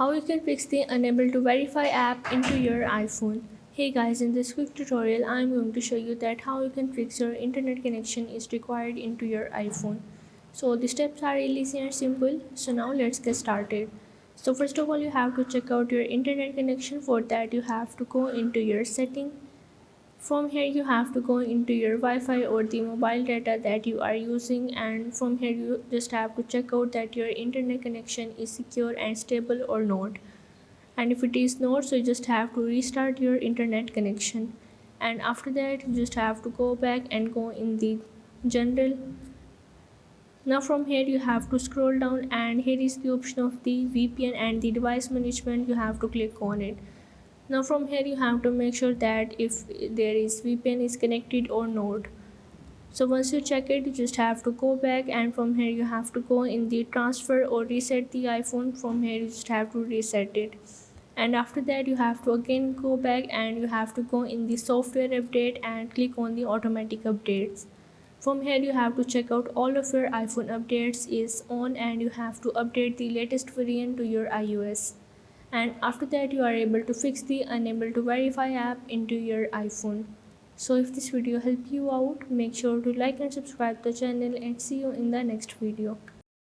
How you can fix the unable to verify app into your iPhone. Hey guys, in this quick tutorial I am going to show you that how you can fix your internet connection is required into your iPhone. So the steps are really easy and simple. So now let's get started. So first of all you have to check out your internet connection. For that you have to go into your setting. From here you have to go into your Wi-Fi or the mobile data that you are using, and from here you just have to check out that your internet connection is secure and stable or not. And if it is not, so you just have to restart your internet connection. And after that you just have to go back and go in the general. Now from here you have to scroll down, and here is the option of the VPN and the device management. You have to click on it. Now from here you have to make sure that if there is VPN is connected or not. So once you check it, you just have to go back, and from here you have to go in the transfer or reset the iPhone. From here you just have to reset it. And after that you have to again go back and you have to go in the software update and click on the automatic updates. From here you have to check out all of your iPhone updates is on, and you have to update the latest variant to your iOS. And after that you are able to fix the unable to verify app into your iPhone. So if this video helped you out, make sure to like and subscribe the channel, and see you in the next video.